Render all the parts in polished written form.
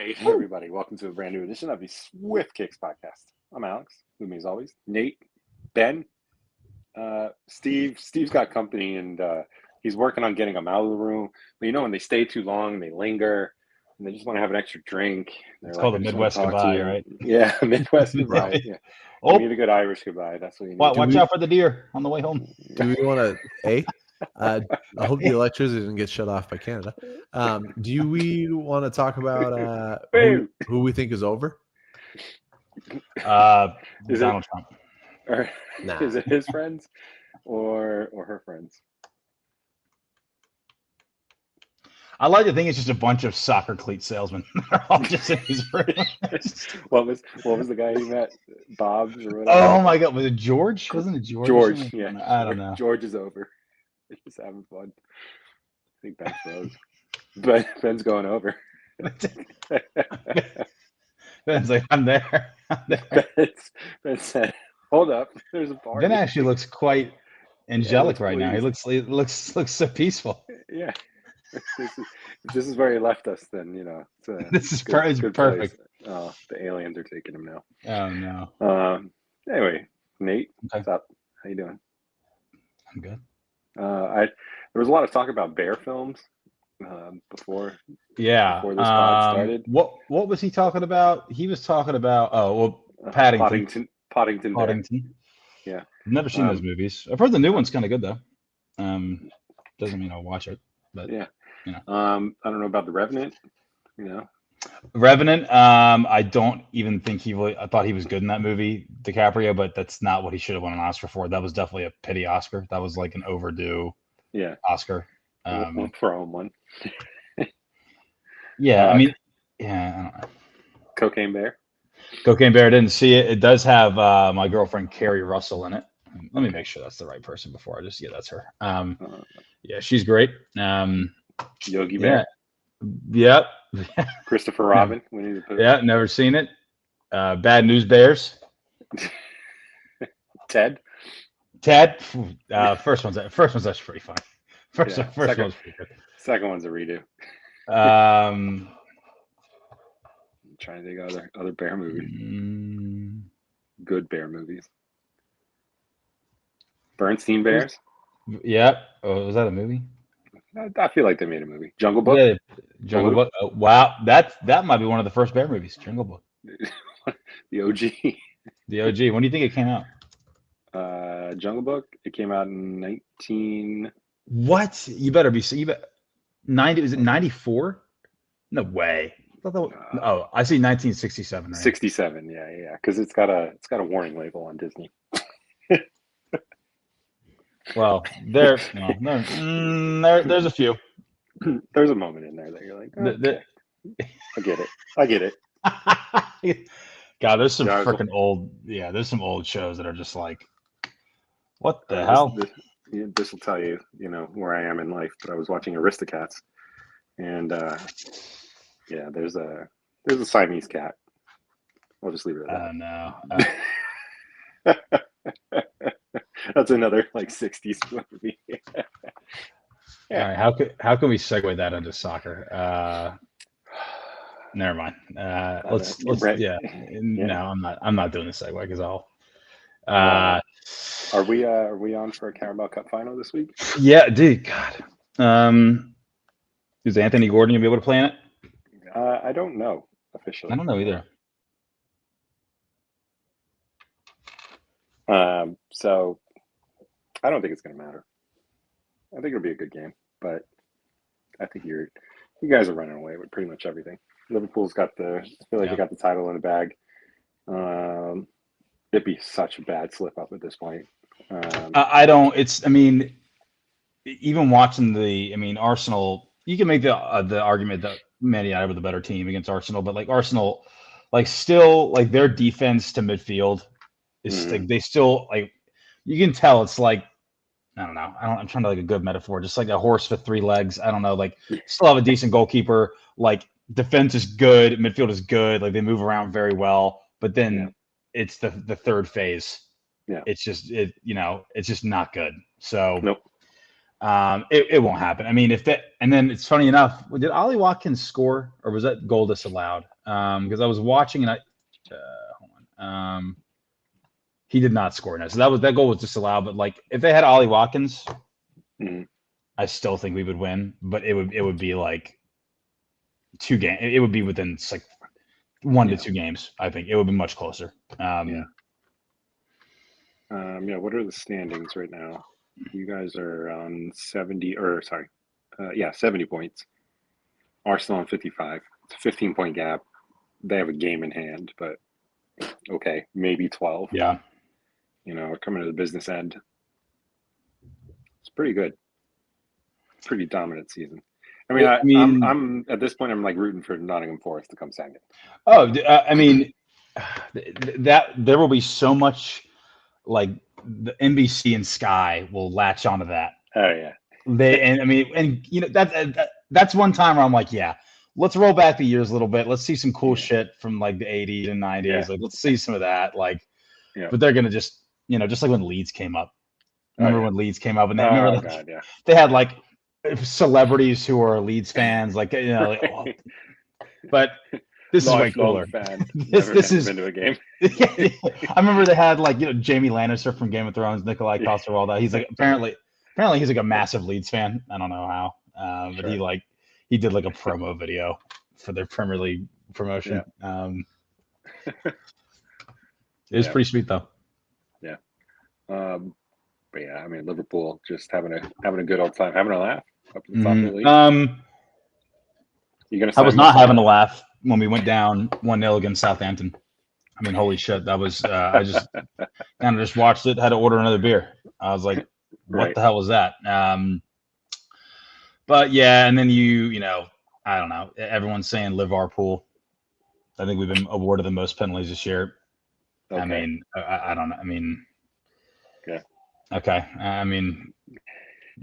Hey, everybody. Welcome to a brand new edition of the Swift Kicks podcast. I'm Alex, with me as always. Nate, Ben, Steve. Steve's got company, and he's working on getting them out of the room. But you know, when they stay too long, they linger, and they just want to have an extra drink. It's called a Midwest goodbye, right? Yeah, Midwest goodbye. Yeah. Oh, Give me the good Irish goodbye. That's what you need. watch out for the deer on the way home. Do we want to, I hope the electricity didn't get shut off by Canada. Do we want to talk about who we think is over? Donald Trump. Or Nah. is it his friends or her friends? I like to think it's just a bunch of soccer cleat salesmen. They're all just in his room. What was the guy he met? Bob's or whatever? Oh my God, was it George? Wasn't it George? George, yeah. I don't know. George is over. He's just having fun. I think Ben froze. But Ben's going over. Ben's like, I'm there. Ben said, "Hold up, there's a party." Ben actually looks quite angelic Yeah, right now. He looks so peaceful. Yeah. If this is where he left us, then This is good perfect. place. Oh, the aliens are taking him now. Oh no. Anyway, Nate, Okay. what's up? How you doing? I'm good. There was a lot of talk about bear films before Yeah. this pod started. What was he talking about? He was talking about Paddington. Poddington Bear. Yeah. I've never seen those movies. I've heard the new one's kind of good though. Doesn't mean I'll watch it, but Yeah. You know. I don't know about The Revenant. Revenant. I don't even think I thought he was good in that movie, DiCaprio, but that's not what he should have won an Oscar for. That was definitely a pity Oscar. That was like an overdue Oscar. For home one. Yeah, I mean, yeah, I don't know. Cocaine Bear. Cocaine Bear, didn't see it. It does have my girlfriend Carrie Russell in it. Let me make sure that's the right person before I just that's her. Yeah, she's great. Yogi Bear. Yep. Christopher Robin. Winnie the Pooh. Yeah, never seen it. Bad News Bears. Ted. First one's actually pretty funny. First one's pretty good. Second one's a redo. I'm trying to think of other bear movies. Good bear movies. Bernstein Bears. Yeah. Oh, was that a movie? I feel like they made a movie. Jungle Book. Yeah, Jungle Book. Oh, wow, that might be one of the first bear movies. Jungle Book. The OG. The OG. When do you think it came out? Jungle Book. It came out in 19. What? You better be. You bet. 90. Was it 94? No way. I see 1967. Right? 67. Yeah. Because it's got a warning label on Disney. Well, there's a few. There's a moment in there that you're like, okay. I get it. God, there's some freaking old. Yeah, there's some old shows that are just like, what the hell? This will tell you, where I am in life. But I was watching Aristocats, and there's a Siamese cat. I'll just leave it at that. No. That's another 60s movie. Yeah. All right, how can we segue that into soccer? Never mind. Let's yeah. No, I'm not doing the segue because I'll. Are we on for a Carabao Cup final this week? Yeah, dude. God. Is Anthony Gordon gonna be able to play in it? I don't know officially. I don't know either. So I don't think it's going to matter. I think it'll be a good game, but I think you guys are running away with pretty much everything. Liverpool's got they got the title in the bag. It'd be such a bad slip up at this point. Even watching Arsenal, you can make the argument that Man United were the better team against Arsenal, but Arsenal, still their defense to midfield is they still you can tell it's I don't know. I'm trying to a good metaphor, just like a horse with three legs. I don't know. Still have a decent goalkeeper. Defense is good, midfield is good. They move around very well, but then it's the third phase. Yeah, it's just it's just not good. So nope. It won't happen. I mean, and then it's funny enough. Did Ollie Watkins score, or was that goal disallowed? Because I was watching and hold on. He did not score now, so that goal was disallowed. But like, if they had Ollie Watkins, I still think we would win. But it would be like 2 games. It would be within like 1 to 2 games. I think it would be much closer. What are the standings right now? You guys are on 70 points. Arsenal on 55. It's a 15-point gap. They have a game in hand, but okay, maybe 12. Yeah. We're coming to the business end. It's pretty good. Pretty dominant season. I mean, I'm at this point, I'm like rooting for Nottingham Forest to come second. Oh, I mean, that there will be so much like the NBC and Sky will latch onto that. Oh yeah. That's one time where I'm like, yeah, let's roll back the years a little bit. Let's see some cool shit from like the 80s and 90s. Yeah. Like, let's see some of that. Like, but they're gonna just like when Leeds came up. Remember when Leeds came up and they had like celebrities who are Leeds fans, like but this is way cooler. This is been to a game. I remember they had like Jamie Lannister from Game of Thrones, Nikolai Coster-Waldau. He's like apparently he's like a massive Leeds fan. I don't know how, but he did like a promo video for their Premier League promotion. It was pretty sweet though. Yeah. But yeah, I mean Liverpool just having a good old time, having a laugh up at the top of the league. I was not having a laugh when we went down 1-0 against Southampton. I mean, holy shit, that was I just kind of just watched it, had to order another beer. I was like, what the hell was that? But yeah, and then I don't know. Everyone's saying Liverpool. I think we've been awarded the most penalties this year. Okay. I mean, I don't know. I mean, okay. I mean,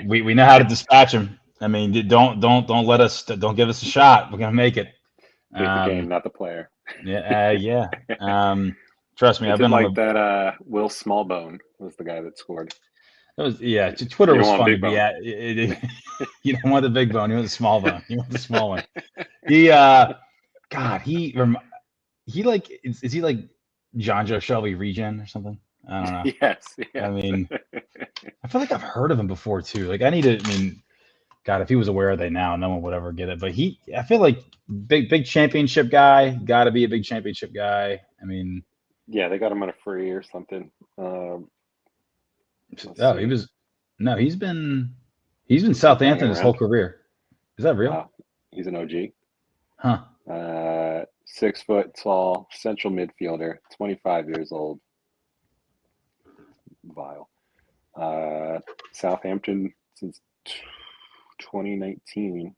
we know how to dispatch them. I mean, don't give us a shot. We're gonna make it. Make the game, not the player. Yeah. Trust me, I've been like that. Will Smallbone was the guy that scored. It was Twitter was fun to be at. You don't want the big bone. You want the small bone. You want the small one. He like is he like John Joe Shelby regen or something? I don't know. Yes. I mean, I feel like I've heard of him before too. Like God, if he was aware of that now, no one would ever get it. But I feel like big championship guy, got to be a big championship guy. I mean, yeah, they got him on a free or something. He's been Southampton his whole career. Is that real? Wow. He's an OG. Huh. 6 foot tall, central midfielder, 25 years old. Vile. Southampton since 2019.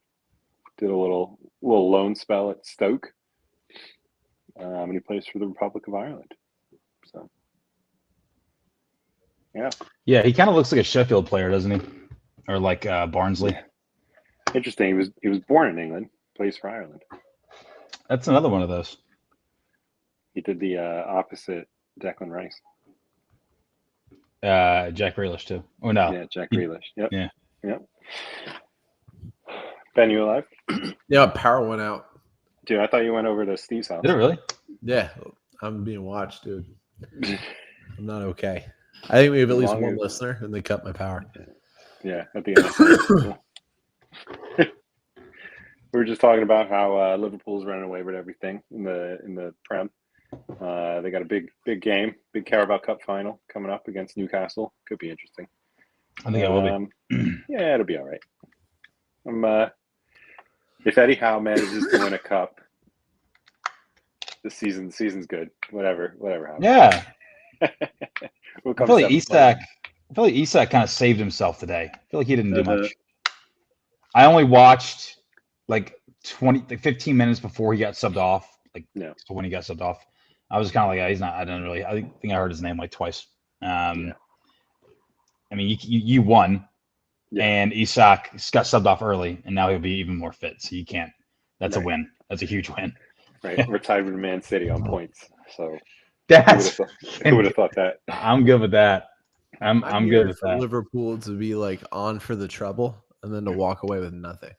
Did a little loan spell at Stoke. And he plays for the Republic of Ireland. So yeah, he kind of looks like a Sheffield player, doesn't he? Or like Barnsley. Yeah. Interesting. He was born in England, plays for Ireland. That's another one of those. He did the opposite Declan Rice. Jack Grealish too. Oh no. Yeah, Jack Grealish. Yep. Yeah. Yep. Ben, you alive? Yeah, power went out. Dude, I thought you went over to Steve's house. Did it really? Yeah, I'm being watched, dude. I'm not okay. I think we have at least one listener, and they cut my power. Yeah, at the end. We were just talking about how Liverpool's running away with everything in the Prem. They got a big game, big Carabao Cup final coming up against Newcastle. Could be interesting. I think it will be. Yeah, it'll be all right. If Eddie Howe manages to win a cup, the season's good. Whatever happens. Yeah. I feel like Isak kind of saved himself today. I feel like he didn't do much. I only watched like 15 minutes before he got subbed off. So when he got subbed off, I was kind of like, he's not. I think I heard his name like twice. I mean, you won, and Isak got subbed off early, and now he'll be even more fit. So you can't. That's a win. That's a huge win. Right, we're tied with Man City on points. So who would have thought that? I'm good with that. I'm good with for that. Liverpool to be like on for the treble and then to walk away with nothing.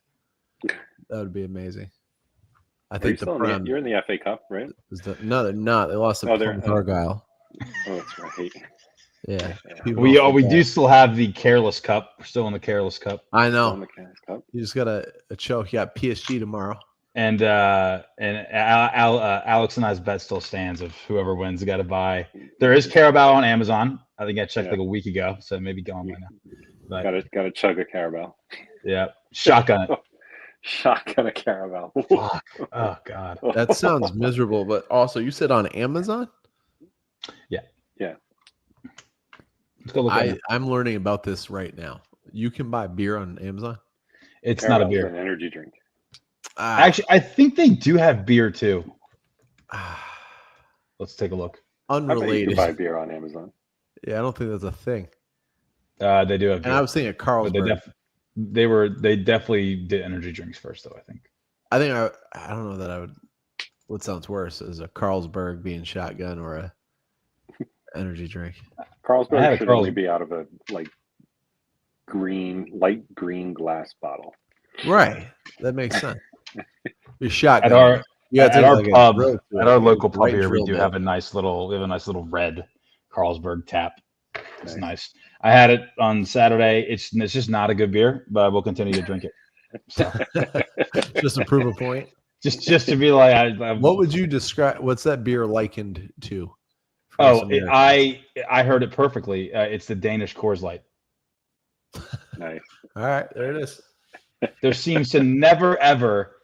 That would be amazing. I Are you think the still Prem you're in the FA Cup, right? no, they're not. They lost to Plymouth Argyle. Oh, that's right. Yeah. We do still have the Careless Cup. We're still in the Careless Cup. I Still in know. the Careless Cup. You just got a choke. You got PSG tomorrow. And Alex and I's bet still stands of whoever wins got to buy. There is Carabao on Amazon. I think I checked like a week ago, so maybe gone by now. But, got to chug a Carabao. Yeah, shotgun it. Shotgun a Carabao. Fuck. Oh God. That sounds miserable. But also, you said on Amazon? Yeah. Let's go look. I'm learning about this right now. You can buy beer on Amazon. It's not a beer. An energy drink. Actually, I think they do have beer too. Let's take a look. Unrelated. You can buy beer on Amazon. Yeah, I don't think that's a thing. They do have beer. And I was thinking Carlsberg. They definitely did energy drinks first, though. I don't know that I would. What sounds worse is a Carlsberg being shotgun or a energy drink. Carlsberg should only be out of a light green glass bottle. Right, that makes sense. Your shotgun. At our local pub here, we do have a nice little red Carlsberg tap. It's nice. I had it on Saturday. It's just not a good beer, but I will continue to drink it. So. Just to prove a point. Just to be like, what would you describe? What's that beer likened to? I heard it perfectly. It's the Danish Coors Light. Nice. All right, there it is. There seems to never, ever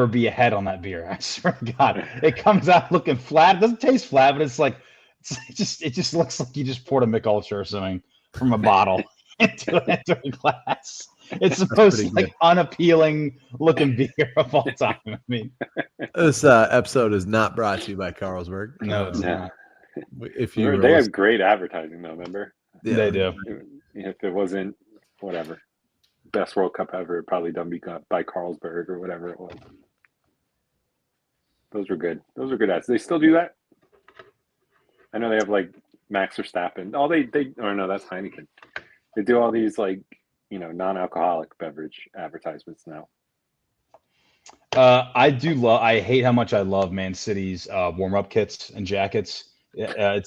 be a head on that beer. I swear to God, it comes out looking flat. It doesn't taste flat, but it's like it just looks like you just poured a Mick Ultra or something from a bottle into a glass. It's the most unappealing looking beer of all time. I mean, this episode is not brought to you by Carlsberg. No, it's not. If you they have great advertising though, remember? Yeah, they do. If it wasn't whatever best World Cup ever, it'd probably done by Carlsberg or whatever it was. Those were good. Those were good ads. They still do that? I know they have like Max Verstappen. No, that's Heineken. They do all these like, non-alcoholic beverage advertisements now. I hate how much I love Man City's warm-up kits and jackets. I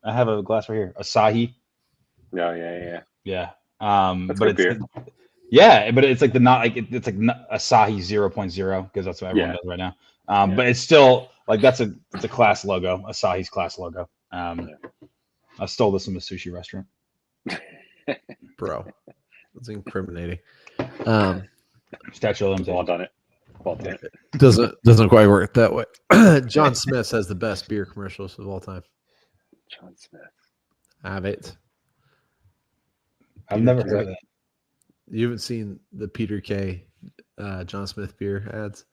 have a glass right here. Asahi. Yeah. That's but good beer. But it's like it's like Asahi 0.0 because that's what everyone does right now. But it's still like it's a class logo, Asahi's class logo. I stole this from a sushi restaurant. Bro, that's incriminating. Statue of limitations. Well done it. Doesn't quite work that way. John Smith has the best beer commercials of all time. John Smith. Have it. I've never heard of that. You haven't seen the Peter K. John Smith beer ads?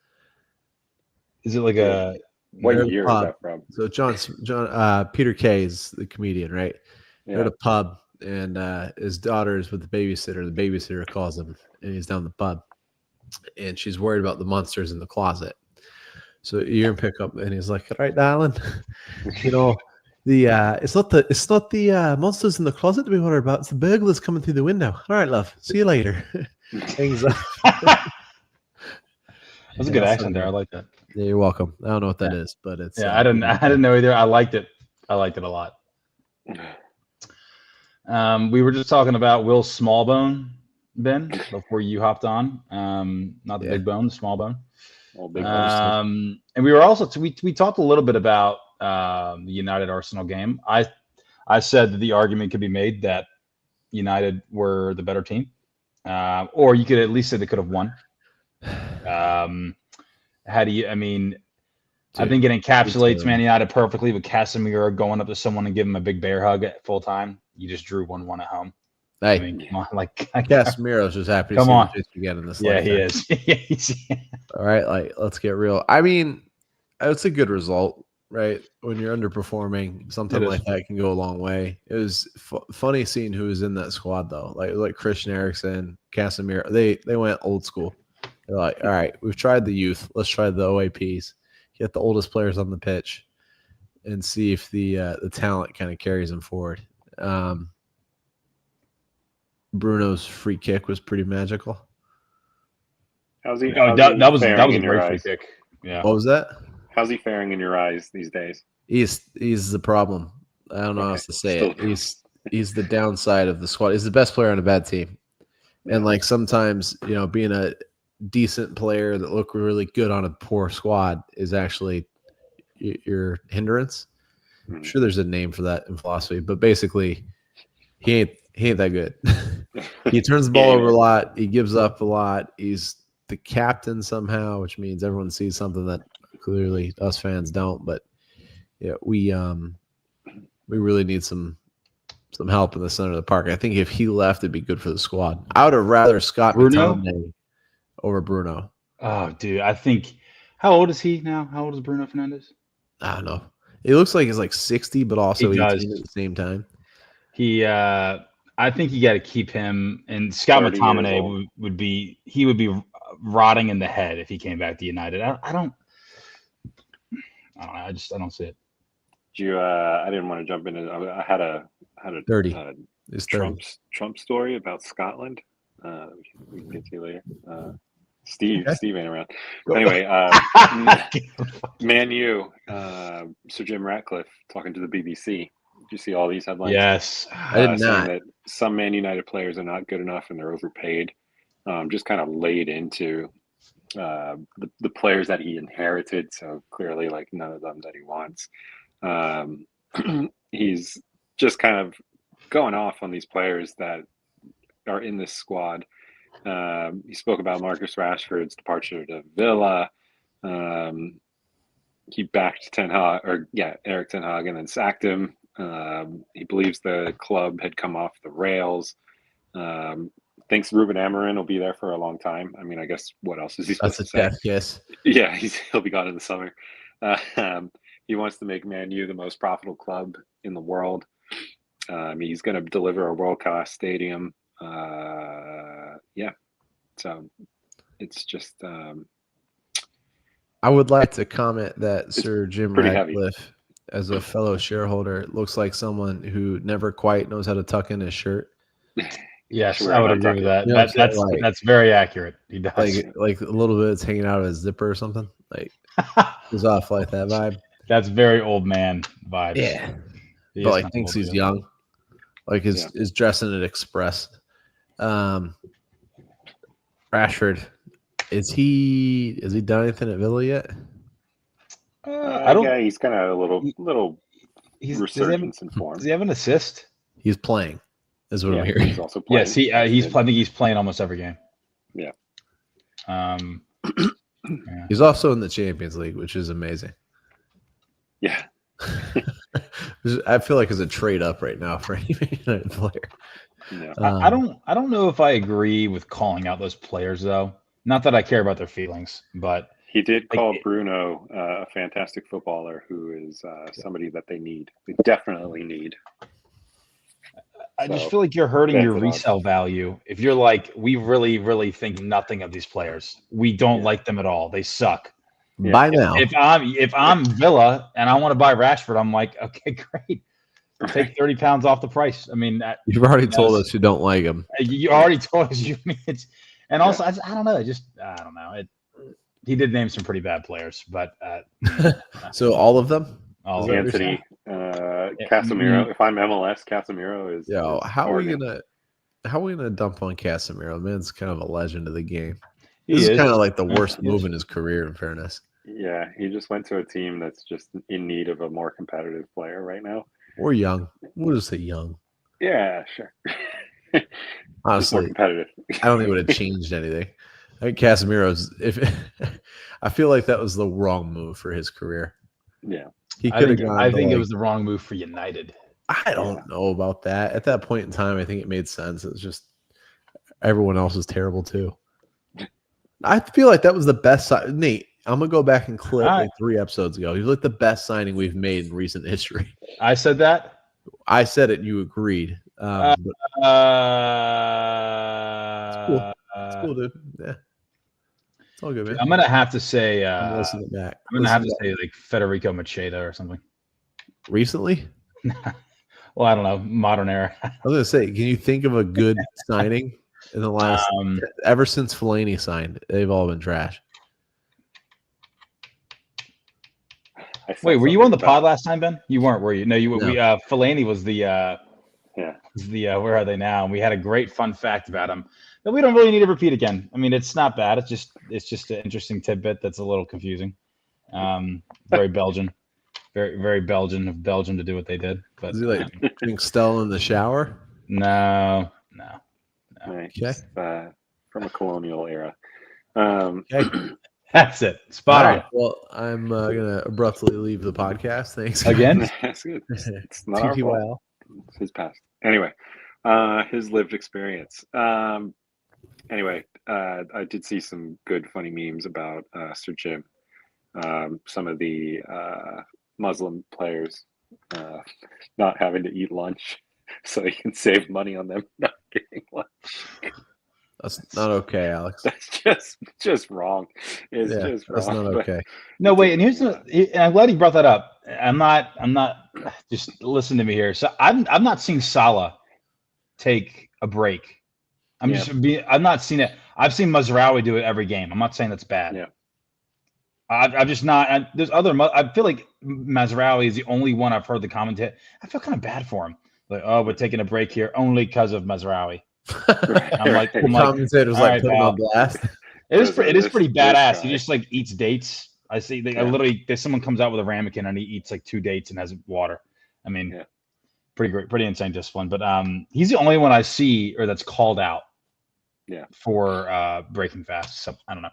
Is it like a what year is that from? So Peter K. is the comedian, right? Yeah. They're at a pub, and his daughter is with the babysitter. The babysitter calls him, and he's down the pub, and she's worried about the monsters in the closet. So you're in pickup, and he's like, "All right, darling, it's not the monsters in the closet to be worried about. It's the burglars coming through the window. All right, love. See you later." Hangs up. That's a good accent there. I like that. Yeah, you're welcome. I don't know what that is, but it's. I didn't know either. I liked it. I liked it a lot. We were just talking about Will Smallbone, Ben, before you hopped on. Not the big bone, the small bone. Big and we were also we talked a little bit about the United Arsenal game. I said that the argument could be made that United were the better team, or you could at least say they could have won. How do you? I mean, I think it encapsulates Man United perfectly with Casemiro going up to someone and giving him a big bear hug at full time. You just drew 1-1 at home. Hey, I mean, come on, like Casemiro's just happy to come see on again in this. Yeah, he is. All right, like let's get real. I mean, it's a good result, right? When you're underperforming, something like that can go a long way. It was funny seeing who was in that squad though, like Christian Eriksen, Casemiro. They went old school. They're like, all right, we've tried the youth. Let's try the OAPs. Get the oldest players on the pitch, and see if the talent kind of carries them forward. Bruno's free kick was pretty magical. How's he? Oh, How's that he was faring a in your great free eyes? kick. Yeah. What was that? How's he faring in your eyes these days? He's the problem. I don't know how else to say Still- it. He's the downside of the squad. He's the best player on a bad team. And like sometimes, being a decent player that look really good on a poor squad is actually your hindrance. I'm sure there's a name for that in philosophy, but basically he ain't that good. He turns the ball over a lot. He gives up a lot. He's the captain somehow, which means everyone sees something that clearly us fans don't. But yeah, we really need some help in the center of the park. I think if he left, it'd be good for the squad. I would have rather Scott Bruno? McTominay over Bruno. Oh, dude, I think. How old is he now? How old is Bruno Fernandes? I don't know. It looks like he's like 60, but also He 18 does. at the same time. I think you got to keep him. And Scott 30 years McTominay old. would be rotting in the head if he came back to United. I don't know. I don't see it. I didn't want to jump into. I had a 30. It's 30. Trump story about Scotland. We can get to later. Steve ain't around. Anyway, Man U, Sir Jim Ratcliffe talking to the BBC. Did you see all these headlines? Yes. I did saying not. that some Man United players are not good enough and they're overpaid. Just kind of laid into the players that he inherited. So clearly, like none of them that he wants. He's just kind of going off on these players that are in this squad. He spoke about Marcus Rashford's departure to Villa. He backed Eric Ten Hag and then sacked him. He believes the club had come off the rails. Thinks Ruben Amorim will be there for a long time. I mean, I guess what else is he supposed That's to a say? death kiss. Yeah, he'll be gone in the summer. He wants to make Man U the most profitable club in the world. He's going to deliver a world-class stadium. So it's just. I would like to comment that Sir Jim pretty heavy. Ratcliffe, as a fellow shareholder, looks like someone who never quite knows how to tuck in his shirt. Yes, Sure, I would I'll agree tuck with it. that. You know what I'm saying? That's very accurate. He does. Like a little bit hanging out of his zipper or something. Like he's off like that vibe. That's very old man vibes. Yeah. He But is like kind of thinks old, he's yeah. young. Like his dressing it expressed. Rashford, is he done anything at Villa yet? I don't. Yeah, he's kind of a little Does resurgence in form. he have an assist? He's playing, is what I'm Yeah, hearing. he's also playing. Yes, I think he's playing almost every game. Yeah. Yeah. He's also in the Champions League, which is amazing. Yeah. I feel like it's a trade up right now for any United player. Yeah. I don't know if I agree with calling out those players though. Not that I care about their feelings, but He did call Bruno a fantastic footballer who is somebody that they need. They definitely need. I just feel like you're hurting That's your it, resale value if you're like, we really, really think nothing of these players. We don't like them at all. They suck. Yeah. By now, If I'm Villa and I want to buy Rashford, I'm like, okay, great. Take 30 pounds off the price. I mean, you've already told us you don't like him. you already told us and also I don't know. I don't know. He did name some pretty bad players, but So all of them? all of them. Anthony, Casemiro. If I'm MLS, Casemiro is. Yo, is how are we starting. gonna dump on Casemiro? Man's kind of a legend of the game. He This is is. kind of like the worst He is. move in his career, in fairness. Yeah, he just went to a team that's just in need of a more competitive player right now. Or young. We'll just say young. Yeah, sure. Just more Honestly, competitive. I don't think it would have changed anything. I think Casemiro's. I feel like that was the wrong move for his career. Yeah. He could have gone. I think it like- was the wrong move for United. I don't know about that. At that point in time, I think it made sense. It was just everyone else was terrible too. I feel like that was the best. Nate, I'm gonna go back and clip like 3 episodes ago. He was like the best signing we've made in recent history. I said that. I said it. You agreed. But it's cool, dude. Yeah, it's all good, man. I'm gonna have to say. I'm listening back. I'm gonna have to say like Federico Macheda or something. Recently, Well, I don't know, modern era. I was gonna say, can you think of a good signing in the last ever since Fellaini signed? They've all been trash. Wait, were you on the pod last time, Ben? You weren't, were you? No, you. No. We Fellaini was the where are they now? And we had a great fun fact about him that we don't really need to repeat again. I mean, it's not bad. It's just an interesting tidbit that's a little confusing. Very Belgian, very Belgian of Belgium to do what they did. But is he like being Stella in the shower? No. Right. Okay. From a colonial era. Okay. That's it. Spot on. Well, I'm gonna abruptly leave the podcast. Thanks Again. That's good. It's not our fault. It's his past. Anyway, his lived experience. Anyway, I did see some good funny memes about Sir Jim. Some of the Muslim players not having to eat lunch so he can save money on them not getting lunch. That's not okay, Alex. That's just wrong. It's just wrong. That's not okay. No, wait, and I'm glad you brought that up. I'm not just listen to me here. So I'm not seeing Salah take a break. I'm not seeing it. I've seen Mazraoui do it every game. I'm not saying that's bad. Yeah. I'm just not. There's other. I feel like Mazraoui is the only one I've heard the commentate. I feel kind of bad for him. Like, oh, we're taking a break here only because of Mazraoui. I'm like, commentators like putting on blast. It is pretty badass. He just like eats dates. I see. I literally, someone comes out with a ramekin and he eats like 2 dates and has water. I mean, pretty great, pretty insane discipline. But he's the only one I see or that's called out. Yeah. For breaking fast. So I don't know.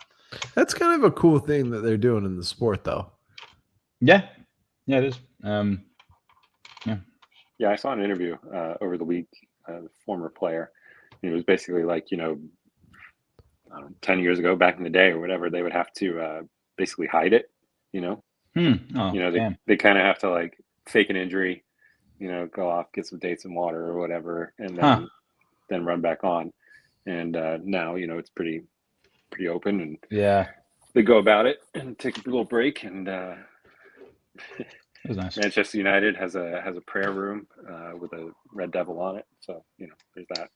That's kind of a cool thing that they're doing in the sport, though. Yeah. Yeah, it is. Yeah, I saw an interview over the week. Former player. It was basically like, 10 years ago, back in the day or whatever, they would have to basically hide it, Oh, they kind of have to like fake an injury, go off, get some dates and water or whatever, and then run back on. And now, it's pretty open, and they go about it and take a little break. And it was nice. Manchester United has a prayer room with a red devil on it, so there's that.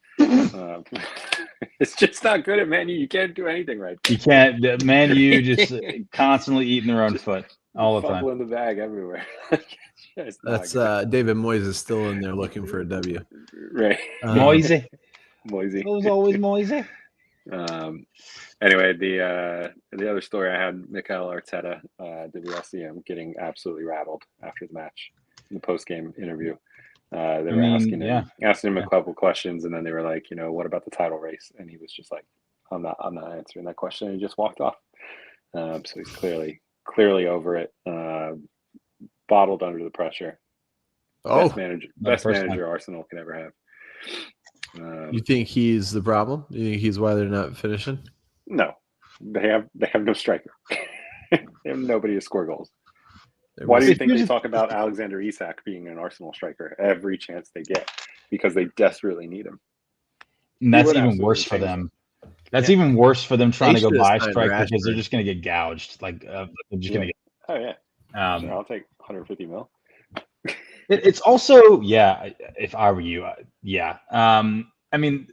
It's just not good at Man U. You can't do anything right. You can't. Man U just constantly eating their own foot all the time. Fumbling the bag everywhere. That's David Moyes is still in there looking for a W. Right. Moyes. It was always Moyes. Anyway, the other story I had, Mikel Arteta, did we all see him getting absolutely rattled after the match in the post-game interview? They were asking him a couple questions, and then they were like, what about the title race? And he was just like, I'm not answering that question. And he just walked off. So he's clearly over it, bottled under the pressure. Best manager Arsenal can ever have. You think he's the problem? You think he's why they're not finishing? No, they have no striker. They have nobody to score goals. Why do you think they talk about Alexander Isak being an Arsenal striker every chance they get? Because they desperately need him. And that's even worse for them. That's even worse for them trying to go buy strikers because they're just going to get gouged. Like they're just going to get. Oh yeah. Sure, I'll take 150 mil. It's also if I were you, I mean,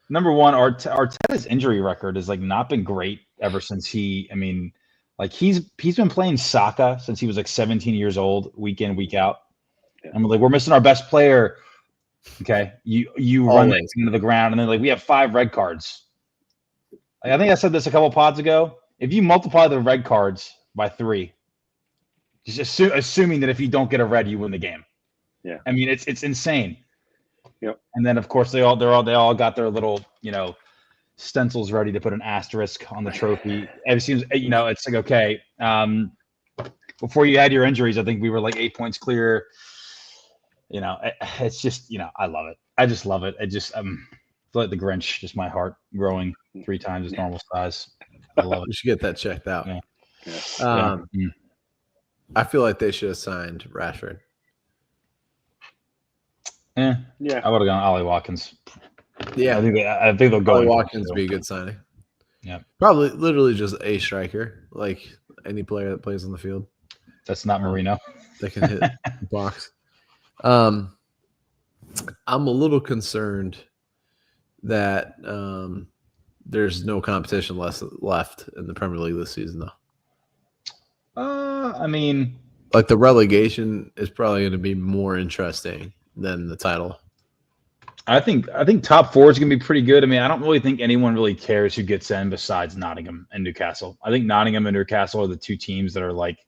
number one, Arteta's injury record has like not been great ever since he's been playing Saka since he was like 17 years old, week in, week out. Yeah. I'm like, we're missing our best player. Okay, you run that into the ground, and then like we have 5 red cards. Like, I think I said this a couple pods ago. If you multiply the red cards by 3, just assuming that if you don't get a red, you win the game. Yeah, I mean it's insane. Yep. And then of course they all got their little stencils ready to put an asterisk on the trophy. It seems it's like okay. Before you had your injuries, I think we were like 8 points clear. It's just I love it. I just love it. I just feel like the Grinch, just my heart growing 3 times its normal size. I love it. We should get that checked out. Yeah. I feel like they should have signed Rashford. Yeah. I would have gone Ollie Watkins. Yeah, I think they'll go. Ollie Watkins would be a good signing. Yeah, probably literally just a striker, like any player that plays on the field. That's not Marino. They can hit the box. I'm a little concerned that there's no competition left in the Premier League this season, though. I mean, Like the relegation is probably going to be more interesting than the title. I think top four is going to be pretty good. I mean, I don't really think anyone really cares who gets in besides Nottingham and Newcastle. I think Nottingham and Newcastle are the two teams that are like,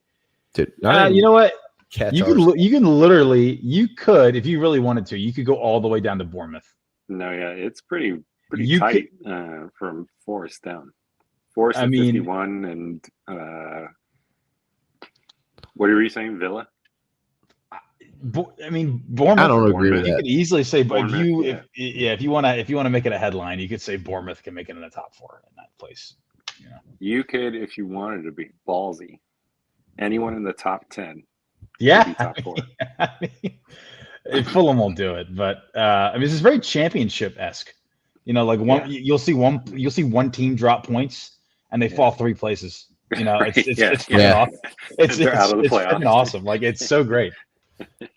Dude, you know what? You Arsenal. you could, if you really wanted to, you could go all the way down to Bournemouth. No, yeah, it's pretty You tight from Forest down. Forest at 51 and what are you saying, Villa? I mean, Bournemouth. I don't agree with You that. could easily say, but Bournemouth, if you want to make it a headline, you could say Bournemouth can make it in the top four in that place. Yeah. You could, if you wanted to be ballsy, anyone in the top 10. Yeah, Could be top four. Fulham won't do it, but I mean, this is very championship-esque. You know, like you'll see one team drop points and they fall 3 places. You know, it's awesome. It's out of the playoffs. freaking awesome. Like it's so great.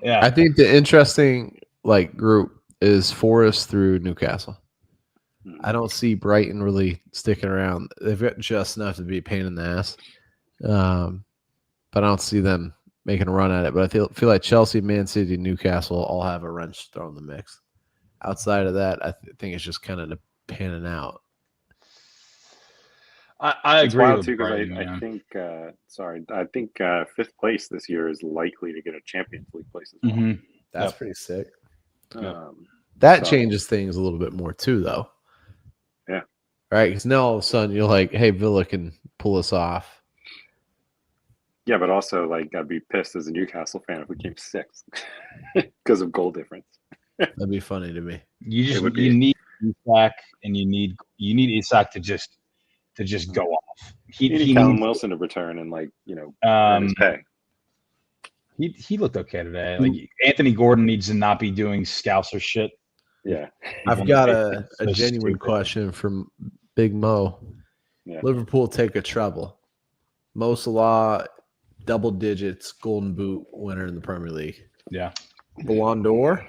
Yeah, I think the interesting group is Forest through Newcastle. I don't see Brighton really sticking around. They've got just enough to be a pain in the ass, but I don't see them making a run at it. But I feel like Chelsea, Man City, Newcastle all have a wrench thrown in the mix. Outside of that, I think it's just kind of panning out. I agree wild with too because I think 5th place this year is likely to get a Champions League place as well. Mm-hmm. That's pretty sick. That changes things a little bit more too, though. Yeah. Right, because now all of a sudden you're like, hey, Villa can pull us off. Yeah, but also I'd be pissed as a Newcastle fan if we came 6th because of goal difference. That'd be funny to me. You need Isak and you need Isak to just go off. He need Callum Wilson to return and earn his pay. He looked okay today. Like Anthony Gordon needs to not be doing Scouser shit. Yeah. I've got a genuine question from Big Mo. Yeah. Liverpool take a treble. Mo Salah, double digits, Golden Boot winner in the Premier League. Yeah. Ballon d'Or?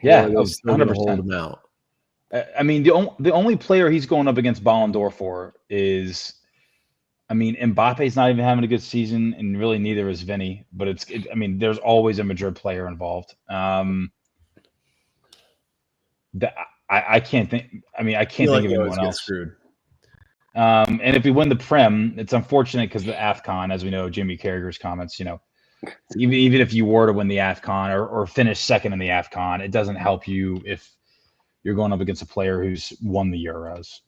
Yeah, 100%. Hold him out. I mean, the only player he's going up against Ballon d'Or for is, I mean, Mbappe's not even having a good season, and really neither is Vinny. But I mean, there's always a Madrid player involved. I can't think. I mean, I can't think of anyone else. Screwed. And if we win the Prem, it's unfortunate because the AFCON, as we know, Jimmy Carragher's comments. Even if you were to win the AFCON or finish second in the AFCON, it doesn't help you if you're going up against a player who's won the Euros.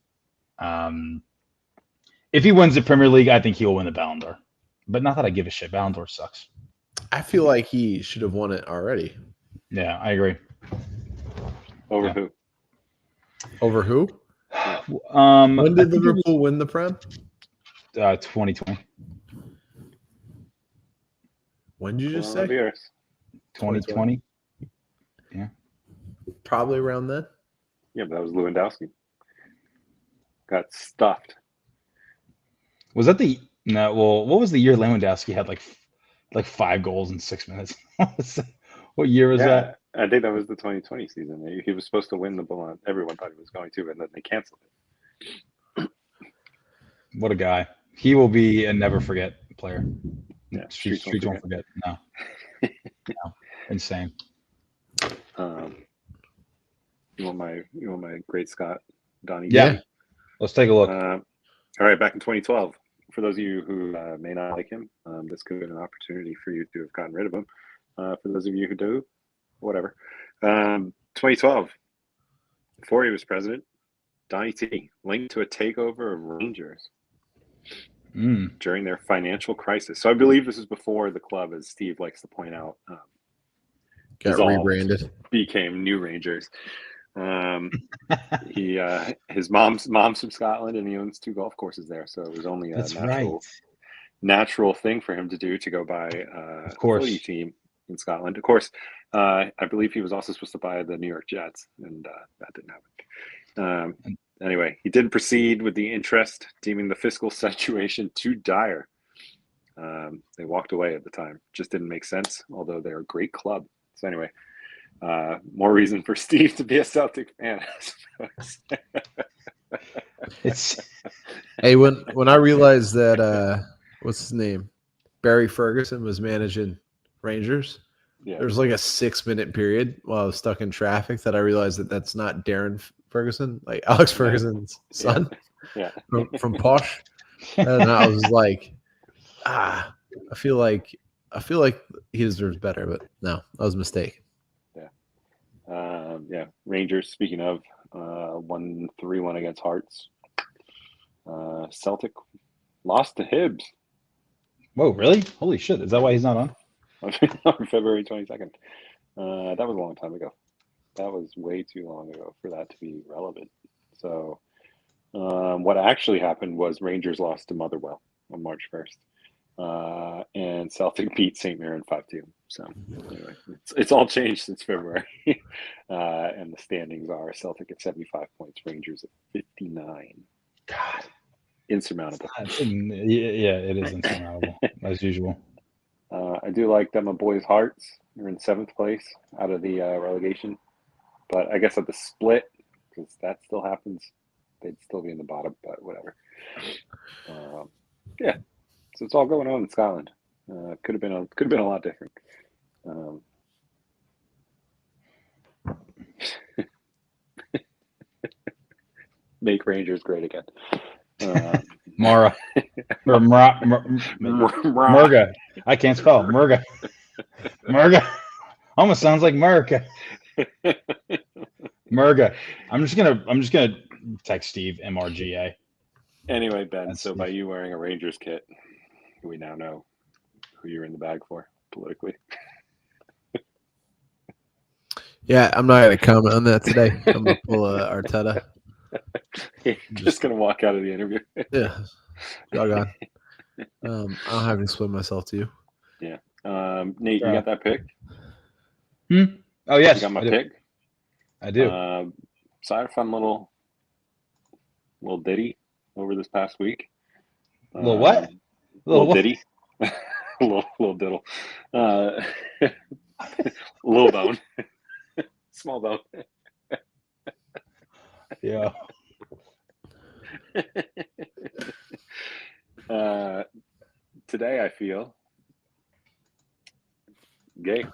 If he wins the Premier League, I think he'll win the Ballon d'Or. But not that I give a shit. Ballon d'Or sucks. I feel like he should have won it already. Yeah, I agree. Over who? Over who? When did Liverpool win the Prem? 2020. When did you just say? 2020. Yeah. Probably around then. Yeah, but that was Lewandowski. Got stuffed. Was that no? Well, what was the year Lewandowski had like 5 goals in 6 minutes? What year was that? I think that was the 2020 season. He was supposed to win the Ballon. Everyone thought he was going to, and then they canceled it. What a guy! He will be a never forget player. Yeah, Streets won't forget. No. No, insane. You want my great Scott, Donnie? Yeah. Let's take a look. All right, back in 2012. For those of you who may not like him, this could have been an opportunity for you to have gotten rid of him. For those of you who do, whatever. 2012, before he was president, Donnie T linked to a takeover of Rangers during their financial crisis. So I believe this is before the club, as Steve likes to point out, got rebranded, became New Rangers. His mom's from Scotland, and he owns 2 golf courses there. So it was only a natural thing for him to do to go buy a footy team in Scotland. Of course, I believe he was also supposed to buy the New York Jets, and that didn't happen. Anyway, he didn't proceed with the interest, deeming the fiscal situation too dire. They walked away at the time. Just didn't make sense, although they're a great club. So anyway, More reason for Steve to be a Celtic fan, I suppose. It's Hey, when I realized that what's his name? Barry Ferguson was managing Rangers. Yeah. There was like a 6-minute period while I was stuck in traffic that I realized that that's not Darren Ferguson, like Alex Ferguson's son Yeah. from Posh. And I was like, I feel like he deserves better, but no, that was a mistake. Yeah. Rangers, speaking of, 1-3-1 against Hearts. Celtic lost to Hibs whoa, really? Holy shit! Is that why he's not on? on February 22nd. That was a long time ago. That was way too long ago for that to be relevant. So what actually happened was Rangers lost to Motherwell on March 1st. And Celtic beat St. Mirren 5-2. So anyway, it's all changed since February. And the standings are Celtic at 75 points, Rangers at 59. God, Insurmountable. yeah, it is insurmountable as usual. I do like that my boys' Hearts are in 7th place out of the relegation. But I guess at the split, because that still happens, they'd still be in the bottom, but whatever. Yeah, so it's all going on in Scotland. Could have been a lot different. Make Rangers great again. Mara or Murga. I can't spell Murga. Murga almost sounds like Murga. Murga. I'm just gonna text Steve MRGA. Anyway, Ben. That's so Steve. by you wearing a Rangers kit, we now know who you're in the bag for politically. Yeah, I'm not going to comment on that today. I'm going to pull Arteta. Just gonna walk out of the interview. Yeah, jog on. I don't have to explain myself to you. Yeah. Nate, you got that pick? Oh yes, You got my I do. pick? I do. So I had a fun little ditty over this past week. Little what? Little what? ditty. little diddle. Little bone. Small bone. Yeah. Today I feel gay.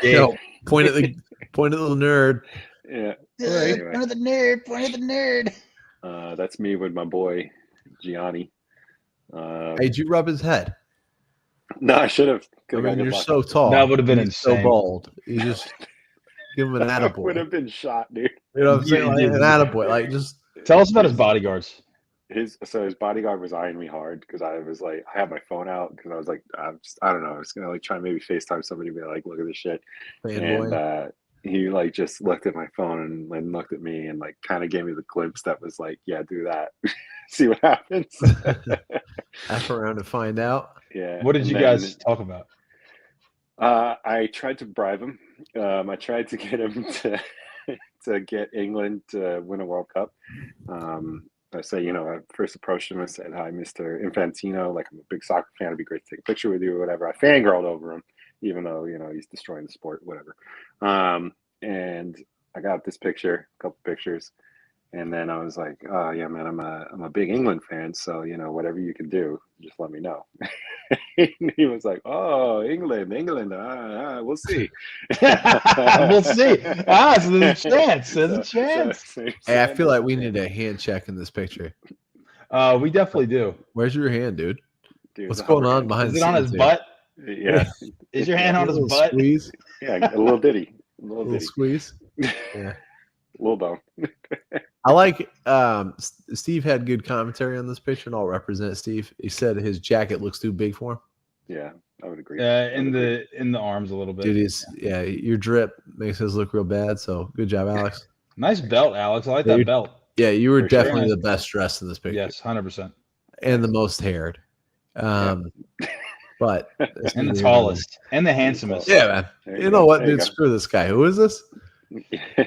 Yo, point at the nerd. Yeah. Point of the nerd. Point of the nerd. That's me with my boy Gianni. Hey, did you rub his head? No, I should have. I mean, you're so tall. That would have been He's so insane. bald. You just give him an Would attaboy. have been shot, dude. You know what I'm saying? Like, Yeah. an attaboy. Like, just Tell us about his bodyguards. His bodyguard was eyeing me hard because I was like, I had my phone out because I was like, I don't know, I was gonna like try and maybe FaceTime somebody and be like, look at this shit. fanboy. And he like just looked at my phone and looked at me and like kind of gave me the glimpse that was like, yeah, do that. See what happens. F around to find out. Yeah. What did you guys talk about? I tried to bribe him. I tried to get him to get England to win a World Cup. I say, I first approached him and said, hi, Mr. Infantino. Like, I'm a big soccer fan. It'd be great to take a picture with you or whatever. I fangirled over him, even though, he's destroying the sport, whatever. And I got this picture, a couple pictures. And then I was like, oh, yeah, man, I'm a big England fan. So, whatever you can do, just let me know. He was like, oh, England, we'll see. We'll see. So there's a chance. There's a chance. Hey, I feel like we need a hand check in this picture. We definitely do. Where's your hand, dude? Dude, What's going on behind Is the it on scenes his here? butt? Yeah. Is your hand on A his little butt? squeeze? Yeah, a little ditty. A A little little ditty. squeeze? Yeah. Little bone. I like Steve had good commentary on this picture, and I'll represent Steve. He said his jacket looks too big for him. Yeah, I would agree. In the arms a little bit. Dude, your drip makes his look real bad. So good job, Alex. Nice belt, Alex. I like that belt. Yeah, you were For sure. definitely the best dressed in this picture. Yes, 100%. And the most haired. But And the tallest. And the handsomest. yeah, man. There You know what, There you dude? go. Screw this guy. Who is this?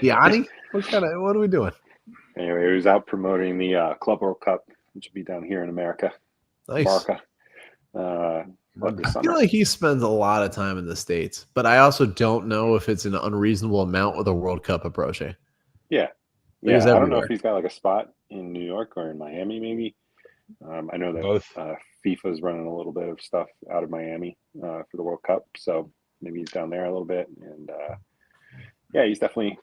Gianni? What are we doing? Anyway, he was out promoting the Club World Cup, which will be down here in America. Nice. Barca. What, this I summer? feel like he spends a lot of time in the States, but I also don't know if it's an unreasonable amount with a World Cup approaching. Yeah. Like, it's Yeah, I don't know everywhere. if he's got like a spot in New York or in Miami, maybe. I know that Both. FIFA's running a little bit of stuff out of Miami for the World Cup, so maybe he's down there a little bit. And yeah, he's definitely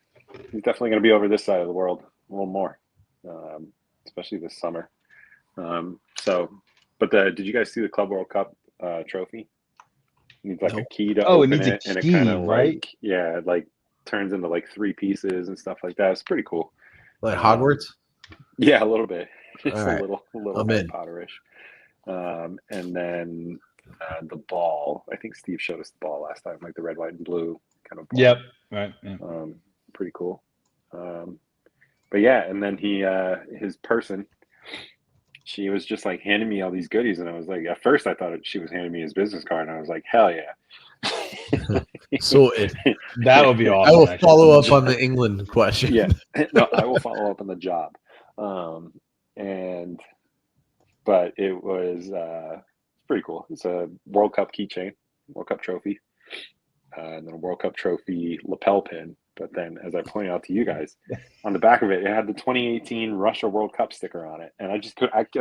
going to be over this side of the world a little more, especially this summer. Did you guys see the Club World Cup trophy? You need like Nope. a key to Oh, it open needs a it, and it key, kind of right? like it like turns into like 3 pieces and stuff like that. It's pretty cool. Like Hogwarts? Yeah, a little bit. It's All a right. little I'm Harry in. Potterish. And then the ball. I think Steve showed us the ball last time, like the red, white, and blue kind of ball. Yep. Right. Yeah. Pretty cool. But yeah, and then his person, she was just like handing me all these goodies, and I was like, at first I thought she was handing me his business card, and I was like, hell yeah. So That would be awesome. I will actually. follow up on the England question. Yeah, no, I will follow up on the job. But it was pretty cool. It's a World Cup keychain, World Cup trophy, and then a World Cup trophy lapel pin. But then, as I pointed out to you guys, on the back of it, it had the 2018 Russia World Cup sticker on it, and I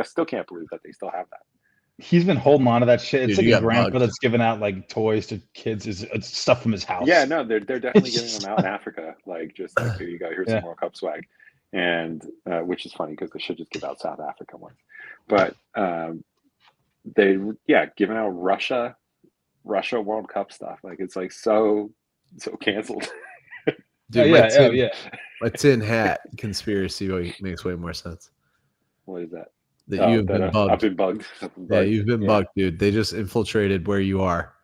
still can't believe that they still have that. He's been holding on to that shit. It's Dude, you like a got grandpa bugged. that's giving out like toys to kids. It's stuff from his house. Yeah, no, they're definitely It's giving just them out in Africa. Like, just like, here you go, here's Yeah. some World Cup swag, and which is funny because they should just give out South Africa ones. But giving out Russia World Cup stuff. Like, it's like so canceled. Dude, yeah. my tin hat conspiracy makes way more sense. What is that? That you have been bugged. I've been bugged. Yeah, you've been bugged, dude. They just infiltrated where you are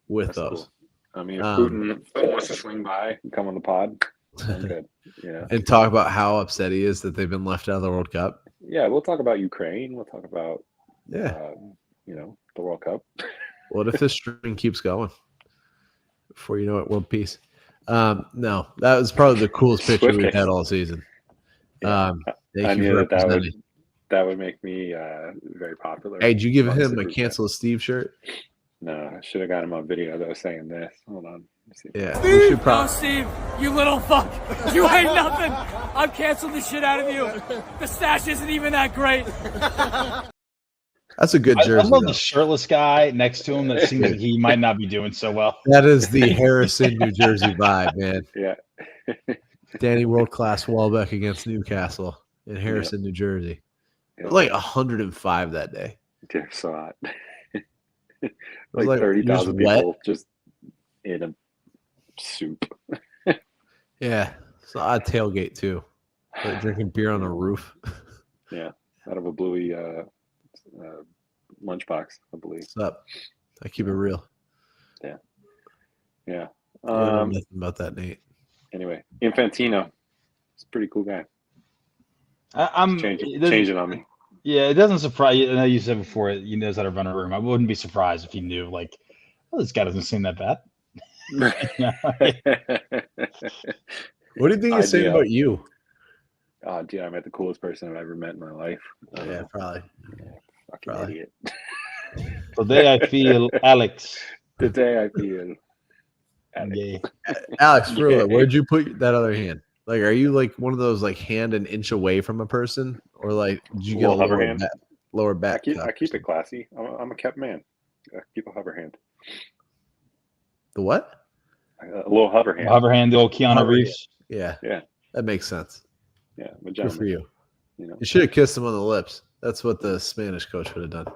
with That's those. cool. I mean, if Putin wants to swing by and come on the pod, I'm good. Yeah. And talk about how upset he is that they've been left out of the World Cup. Yeah, we'll talk about Ukraine. We'll talk about Yeah. the World Cup. What if this string keeps going? Before you know it, world peace. No, that was probably the coolest picture we've had all season. Yeah. Thank you for representing. That would make me very popular. Hey, did you give him a Cancel Steve shirt? No, I should have got him on video though saying this. Hold on. Let's see. Yeah. We should No, Steve, you little fuck. You ain't nothing. I've canceled the shit out of you. The stash isn't even that great. That's a good jersey. I love the shirtless guy next to him that seems like he might not be doing so well. That is the Harrison, New Jersey vibe, man. Yeah. Danny World Class Welbeck against Newcastle in Harrison, New Jersey. Yeah. Like 105 that day. They're so hot. like 30,000 just people just in a soup. Yeah. It's an odd tailgate, too. Like drinking beer on the roof. Yeah. Out of a Bluey lunchbox, I believe. What's up? I keep it real. Yeah. I don't know nothing about that, Nate. Anyway, Infantino. He's a pretty cool guy. I'm changing on me. Yeah, it doesn't surprise you. I know you said before he knows how to run a room. I wouldn't be surprised if he knew, like, oh, this guy doesn't seem that bad. What do you think he's saying about you? Oh, dude, I met the coolest person I've ever met in my life. Yeah, probably. Fucking idiot. Today I feel Alex. Today I feel Alex. Yeah. Alex, for real, where'd you put that other hand? Like, are you like one of those like hand an inch away from a person, or like did you get a lower back? I keep it classy. I'm a kept man. I keep a hover hand. The what? A little hover hand. Hover hand, the old Keanu Reeves. Yeah, that makes sense. Yeah, good for you. You should have kissed him on the lips. That's what the Spanish coach would have done.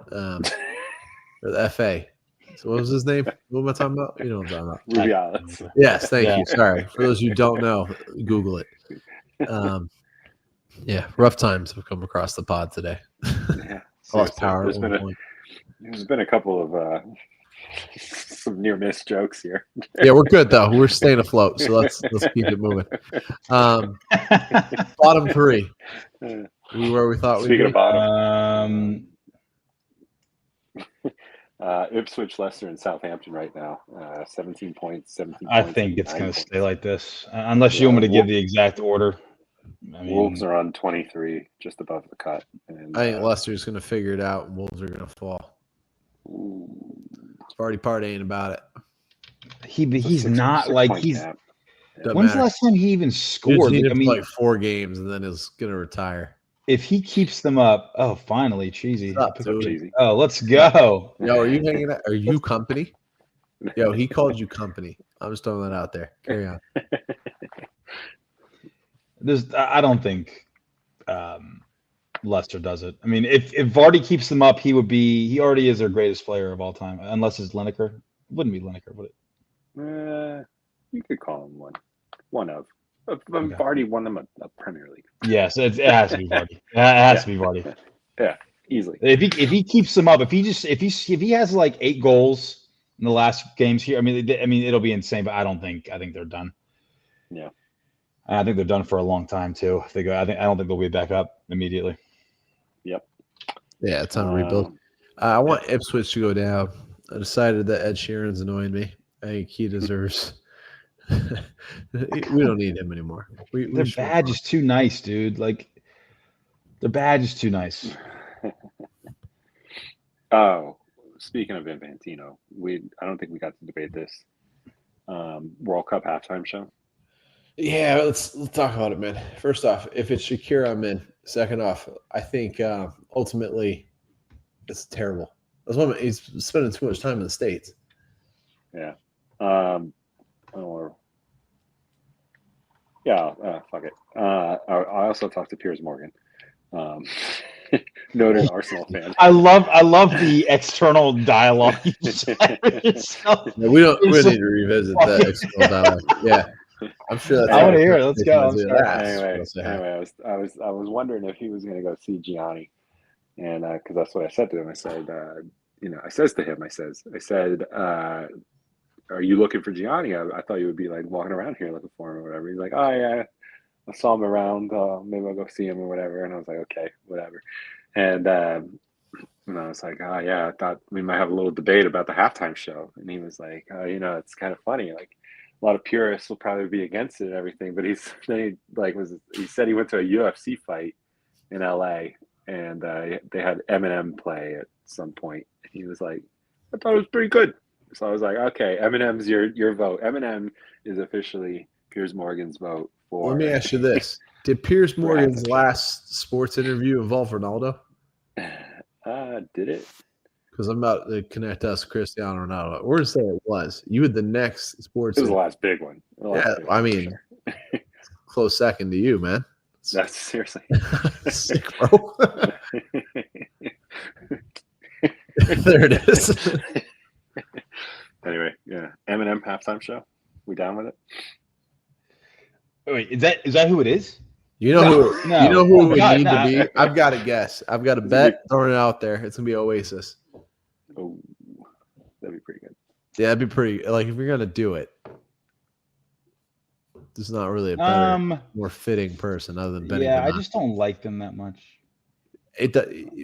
Or the FA. So what was his name? What am I talking about? You know what I'm talking about. Rubiales. Yes, thank you. Sorry. For those who don't know, Google it. Yeah, rough times have come across the pod today. Yeah. Lost power. There's been a couple of some near miss jokes here. Yeah, we're good though. We're staying afloat, so let's keep it moving. Bottom three. Where we thought we'd be. Speaking of bottom. Ipswich, Leicester, and Southampton right now. 17 points. 17 I points, think it's going to points. stay like this, unless you want me to give the exact order. I mean, Wolves are on 23, just above the cut. And, I think Leicester's going to figure it out, and Wolves are going to fall. Party partying about it. He's not like he's. Doesn't When's matter. the last time he even scored? He Like, I mean, like 4 games and then is gonna retire. if he keeps them up, oh, finally, cheesy. What's up, dude? Cheesy. Oh, let's go. Yo, are you hanging out? Are you company? Yo, he called you company. I'm just throwing that out there. Carry on. I don't think Leicester does it. I mean, if Vardy keeps them up, he already is their greatest player of all time, unless it's Lineker. It wouldn't be Lineker, would it? You could call him one of. Vardy won them a Premier League. Yes, it has to be Vardy. It has to be Vardy. Yeah, easily. If he keeps them up, if he has like 8 goals in the last games here, I mean, it'll be insane. But I think they're done. Yeah, I think they're done for a long time too. If they go, I don't think they'll be back up immediately. Yep. Yeah, it's on rebuild. I want Ipswich to go down. I decided that Ed Sheeran's annoying me. I think he deserves. We don't need him anymore. Their badge is too nice, dude. Like, their badge is too nice. Oh, speaking of Infantino, I don't think we got to debate this World Cup halftime show. Yeah, let's talk about it, man. First off, if it's Shakira, I'm in. Second off, I think ultimately it's terrible. That's why he's spending too much time in the States. Yeah. Fuck it. I also talked to Piers Morgan, noted Arsenal fan. I love the external dialogue. You just had with yourself. No, we don't need to revisit that external dialogue. Yeah, I'm sure that's. I want to hear it. Let's go. Anyway, I was wondering if he was going to go see Gianni, and because that's what I said to him. I said, I says to him, I said, are you looking for Gianni? I thought you would be like walking around here looking for him or whatever. He's like, oh yeah, I saw him around. Maybe I'll go see him or whatever. And I was like, okay, whatever. And I was like, oh yeah, I thought we might have a little debate about the halftime show. And he was like, it's kind of funny. Like a lot of purists will probably be against it and everything. But he said he went to a UFC fight in LA and they had Eminem play at some point. And he was like, I thought it was pretty good. So I was like, okay, Eminem's your vote. Eminem is officially Piers Morgan's vote for. Let me ask you this: did Piers Morgan's last sports interview involve Ronaldo? Did it? Because I'm about to connect us to Cristiano Ronaldo. We're gonna say it was. You had the next sports. It was the last big one. I mean, sure. Close second to you, man. That's seriously sick, bro. There it is. Anyway, yeah, Eminem halftime show. We down with it? Wait, is that who it is? You know who it would need to be? I've got a guess. I've got a bet. Throwing it out there. It's gonna be Oasis. Oh, that'd be pretty good. Yeah, that'd be pretty. Like if you're gonna do it, there's not really a better, more fitting person other than Benny. Yeah, I just don't like them that much.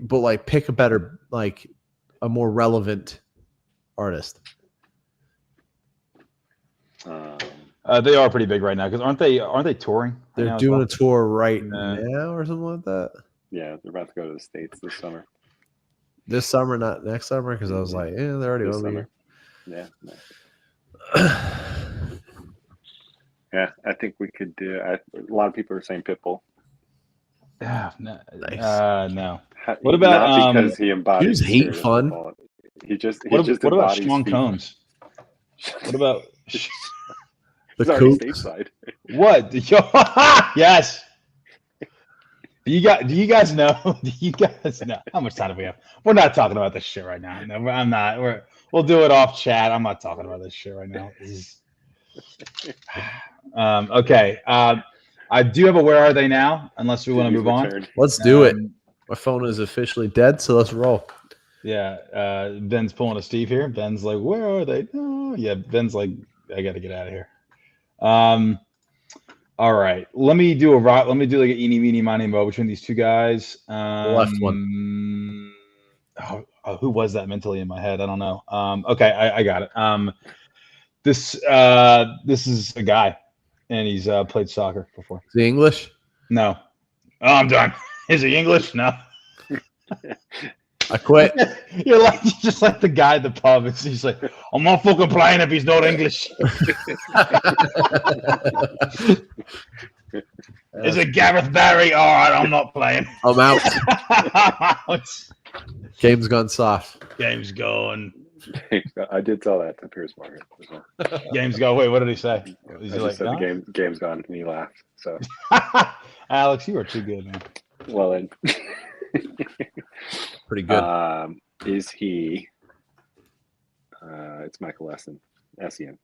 But like, pick a better, like, a more relevant artist. They are pretty big right now because aren't they touring? They're doing a tour right now or something like that. Yeah, they're about to go to the States this summer. This summer, not next summer, because I was like, they're already over here. Yeah. Nice. Yeah, I think we could do. A lot of people are saying Pitbull. Yeah, no. Nice. No. What about not because he embodies hate fun? What about Sean Combs? What about the Coops? Stateside. What? Yes. Do you guys know? Do you guys know how much time do we have? We're not talking about this shit right now. No, I'm not. We'll do it off chat. I'm not talking about this shit right now. Okay. I do have a where are they now? Unless we want to move on. Let's do it. My phone is officially dead, so let's roll. Yeah. Ben's pulling a Steve here. Ben's like, where are they? Oh, yeah. Ben's like, I got to get out of here. All right. Let me do like an eeny, meeny, miny, mo between these two guys. The left one. Who was that mentally in my head? I don't know. Okay, I got it. This is a guy, and he's played soccer before. Is he English? No. Oh, I'm done. Is he English? No. I quit. You're just like the guy at the pub. He's like, I'm not fucking playing if he's not English. Is it Gareth Barry? All right, I'm not playing. I'm out. I'm out. Game's gone soft. Game's going. I did tell that to Piers Morgan. Game's going. Wait, what did he say? I Was he just like, said no? the game's gone, and he laughed. So, Alex, you are too good, man. well then, Pretty good. is he? It's Michael Essien,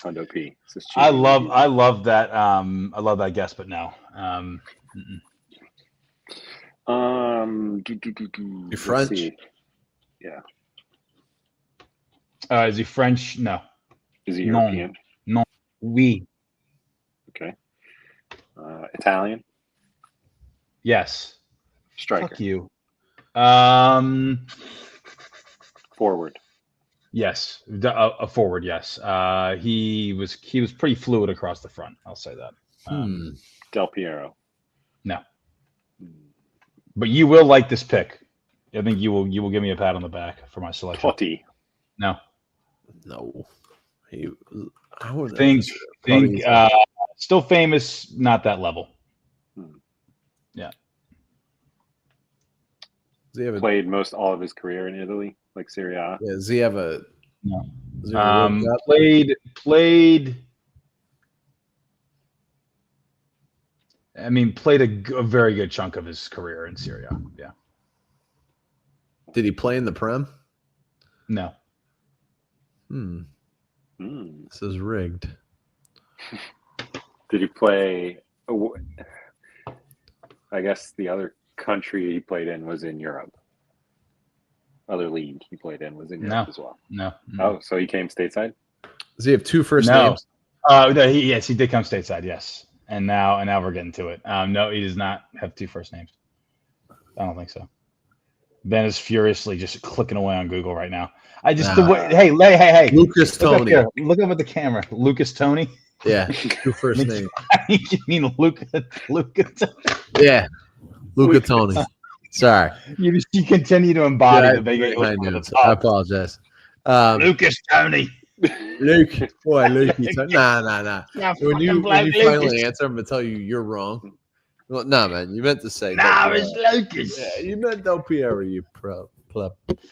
Hondo P. I love that guess, but no. You French? Yeah. Is he French? No. Is he Non. European? No. Oui. Okay. Italian? Yes. Striker? Fuck you. Forward? Yes. A forward. Yes. He was pretty fluid across the front. I'll say that. Del Piero? No. But you will like this pick. I think you will give me a pat on the back for my selection. Totti? No. No. I would Think still famous, not that level. Yeah. Does he have Played most all of his career in Italy, like Serie A? Yeah, does he have a? No. Does he have a World Cup? Played. I mean, played a very good chunk of his career in Serie A. Yeah. Did he play in the Prem? No. This is rigged. Did he play? I guess the other country he played in was in Europe. Other league he played in was in Europe as well. No. Oh, so he came stateside? Does he have two first No. names? No, he did come stateside. Yes, and now we're getting to it. No, he does not have two first names. I don't think so. Ben is furiously just clicking away on Google right now. Hey. Lucas Tony. Look up at the camera. Lucas Tony. Yeah, two first names. You mean Luca? Yeah, Luca Tony. Sorry. You continue to embody the big English. I apologize. Lucas Tony. Luke. Boy, Luke. Nah. When you finally answer, I'm going to tell you you're wrong. Well, no, man. You meant to say. It's Lucas. Yeah, you meant Del Piero, you pleb.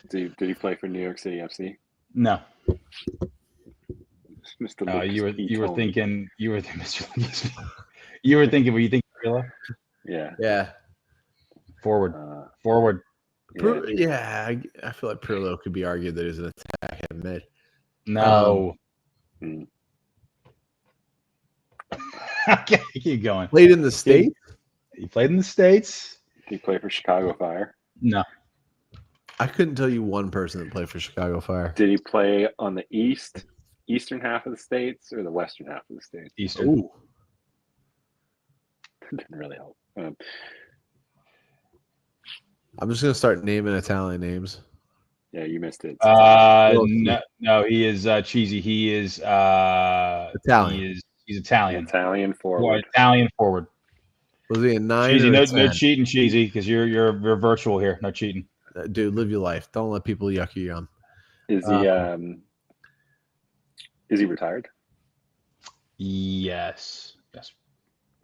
Did he play for New York City FC? No. Mr. Lucas You were thinking. Mr. Lucas. You were thinking. Were you thinking Pirlo? Yeah. Forward. Yeah, I feel like Pirlo could be argued that he's an attack head mid. No. Okay, keep going. Played in the States? He played in the States. Did he play for Chicago Fire? No. I couldn't tell you one person that played for Chicago Fire. Did he play on the eastern half of the States or the western half of the States? Eastern. Ooh. Didn't really help. I'm just going to start naming Italian names. Yeah, you missed it. No, he is cheesy. He is Italian. He's Italian. Italian forward. Italian forward. Was he a 9 Cheesy, or a no 10? cheating, cheesy, because you're virtual here. No cheating. Dude, live your life. Don't let people yuck you yum. Is he retired? Yes.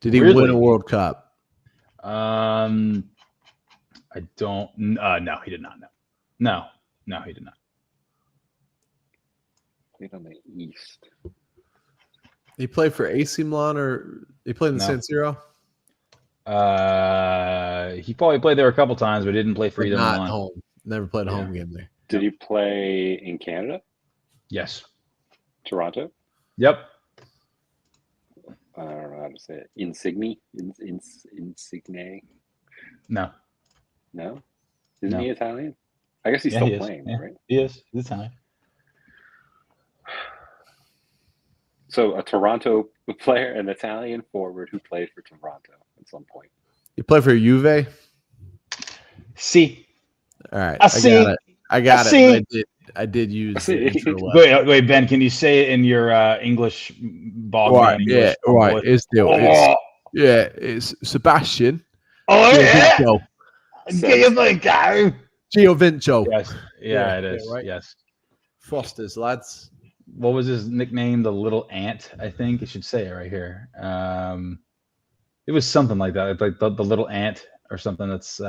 Did he Weirdly. win a World Cup? I don't. No, he did not. No, he did not. Played on the east. He played for AC Milan or he played in the San Siro? He probably played there a couple times, but didn't play for either Not Milan. home. Never played a home game there. Did he play in Canada? Yes. Toronto? Yep. I don't know how to say it. Insigne? Insigne? No. No? Isn't No. he Italian? I guess he's still playing, right? He is. He's Italian. So a Toronto player, an Italian forward who played for Toronto at some point. He played for Juve? See. All right. I got it. I did use it. Wait, Ben, can you say it in your English bog? Right, English right. It's Sebastian. Oh, yeah. Go. Give it a go. Giovinco. Yes. Yeah, it is. right? Yes. Foster's, lads. What was his nickname? The Little Ant, I think. It should say it right here. It was something like that, like the Little Ant or something. That's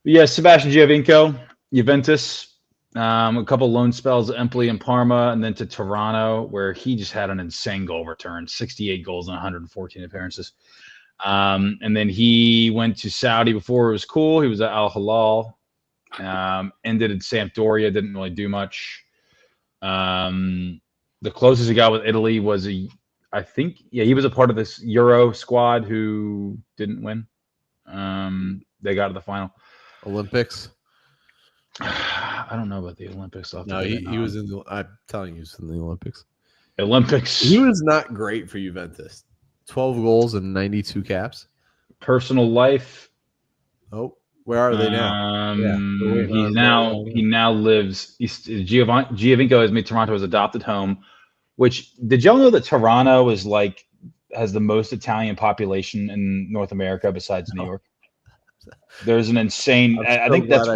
yeah. Sebastian Giovinco, Juventus. A couple loan spells at Empoli and Parma, and then to Toronto, where he just had an insane goal return, 68 goals in 114 appearances. And then he went to Saudi before it was cool. He was at Al Hilal. Ended in Sampdoria, didn't really do much. The closest he got with Italy was I think he was a part of this Euro squad who didn't win. They got to the final. Olympics. I don't know about the Olympics. No, he was in the. I'm telling you, he was in the Olympics. Olympics. He was not great for Juventus. 12 goals and 92 caps. Personal life. Oh, where are they now? He now lives. Giovinco has made Toronto his adopted home. Which did y'all know that Toronto is has the most Italian population in North America besides New York? There's an insane. I think that's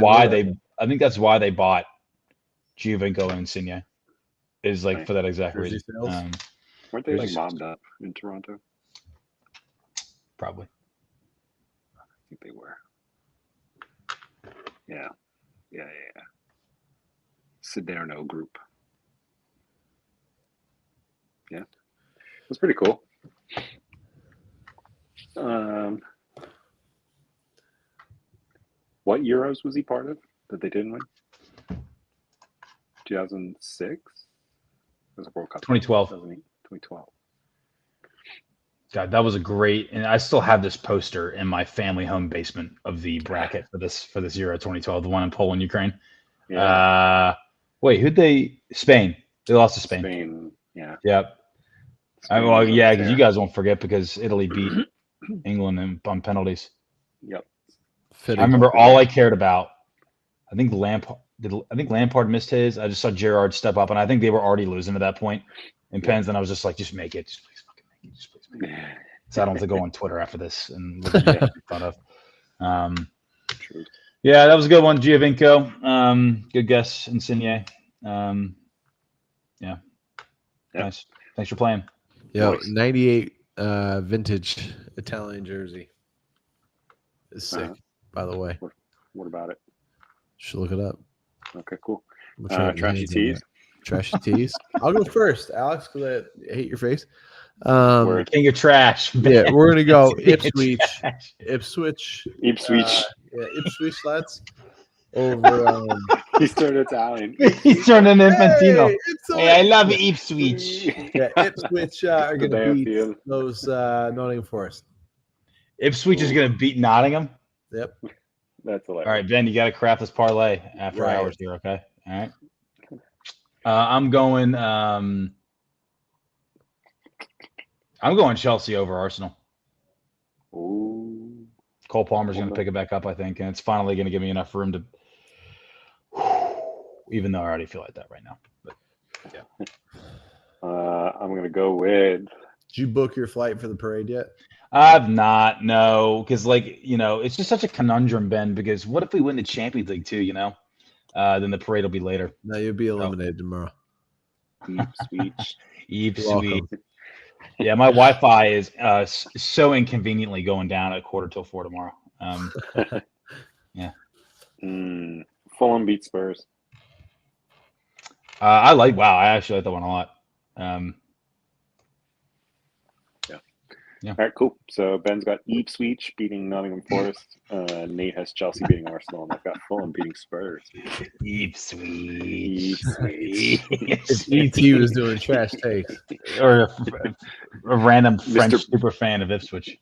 why they bought Giovinco and Insigne. Is for that exact reason. Weren't they mobbed up in Toronto? Probably. I think they were. Yeah. Siderno group. Yeah. It was pretty cool. What Euros was he part of that they didn't win? 2006? It was a World Cup. 2012. 2012. God, that was a great, and I still have this poster in my family home basement of the bracket for this Euro 2012, the one in Poland, Ukraine. Yeah. Wait, Spain. They lost to Spain. Spain, yeah. Yep. Because you guys won't forget because Italy beat England on penalties. Yep. I remember all I cared about. I think Lampard missed his. I just saw Gerrard step up, and I think they were already losing at that point in pens. And I was just like, just make it, just please fucking make it, just please make it. So I don't have to go on Twitter after this and look at what I thought of. Yeah, that was a good one, Giovinco. Good guess, Insigne. Yeah. Nice. Thanks for playing. Yeah, 98 vintage Italian jersey. It's sick, by the way. What about it? Should look it up. Okay, cool. Trashy tees. Trashy tees. I'll go first, Alex, because I hate your face. King of trash. Yeah, we're gonna go Ipswich. Ipswich, lads. Over. He's turned Italian. He's turning Infantino. Hey, I love Ipswich. Yeah, Ipswich are gonna beat those Nottingham Forest. Ipswich is gonna beat Nottingham. Yep. That's hilarious. All right, Ben, you got to craft this parlay after hours here, okay? All right. I'm going Chelsea over Arsenal. Ooh. Cole Palmer's going to pick it back up, I think, and it's finally going to give me enough room to. Even though I already feel like that right now, but yeah. I'm going to go with. Did you book your flight for the parade yet? I've not, no, because it's just such a conundrum, Ben. Because what if we win the Champions League too? Then the parade will be later. No, you'll be eliminated tomorrow. Ipswich. Yeah, my Wi-Fi is so inconveniently going down at 3:45 tomorrow. Yeah. Fulham beat Spurs. I actually like that one a lot. Yeah. All right, cool. So Ben's got Ipswich beating Nottingham Forest. Nate has Chelsea beating Arsenal, and I've got Fulham beating Spurs. Ipswich. If ET was doing trash takes. Or a random French super fan of Ipswich.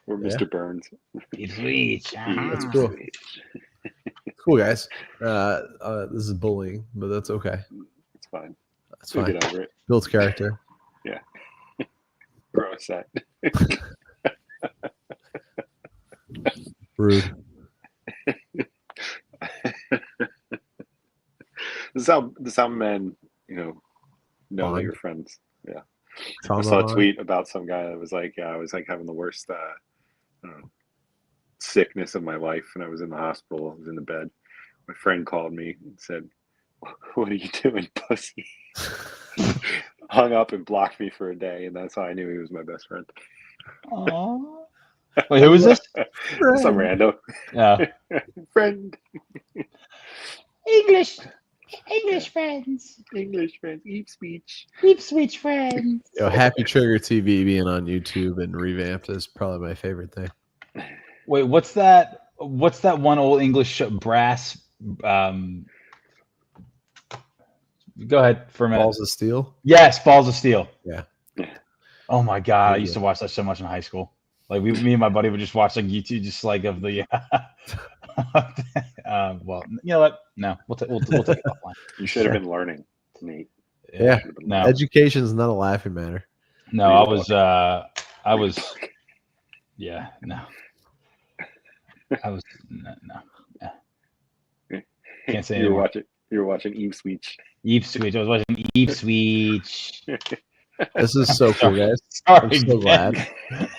Or Mr. Burns. Ipswich. That's cool. Cool, guys. This is bullying, but that's okay. It's fine. That's fine. Get over it. Builds character. Yeah. Grow a set. Rude. This is how men, know that you're friends. Yeah. I saw a tweet about some guy that was like, I was having the worst sickness of my life, and I was in the hospital. I was in the bed, My friend called me and said, "What are you doing, pussy?" Hung up and blocked me for a day, and that's how I knew he was my best friend. Aww. Wait, who is this? Some rando. Yeah. Friend. English friends. English friends. Ipswich. Ipswich friends. Yo, Happy Trigger TV being on YouTube and revamped is probably my favorite thing. Wait, what's that? What's that one old English show, Brass? Go ahead for a minute. Balls of Steel. Yes, Balls of Steel. Yeah. Oh my god, I Yeah. used to watch that so much in high school. Like me and my buddy would just watch like YouTube, just like of the. Well, you know what? No, we'll take it offline. You should have been learning, Nate. Yeah. Should have been No, Education is not a laughing matter. no, I was. Yeah, no. I was no. Yeah. Can't say anymore. You were watching Ipswich. Ipswich. I was watching Ipswich. This is so cool, guys. Sorry, I'm so Ben. glad.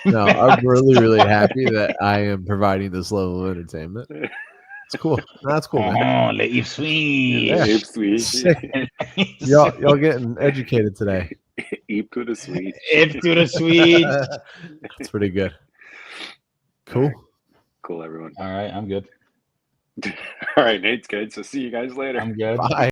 No, I'm really, really happy that I am providing this level of entertainment. It's cool. No, that's cool, man. Oh, the Ipswich. Yeah. Ipswich. Sick. Y'all getting educated today. Ip to the Swede. Ip to the Swede. That's pretty good. Cool. Cool, everyone. All right, I'm good. All right, Nate's good. So see you guys later. I'm good. Bye.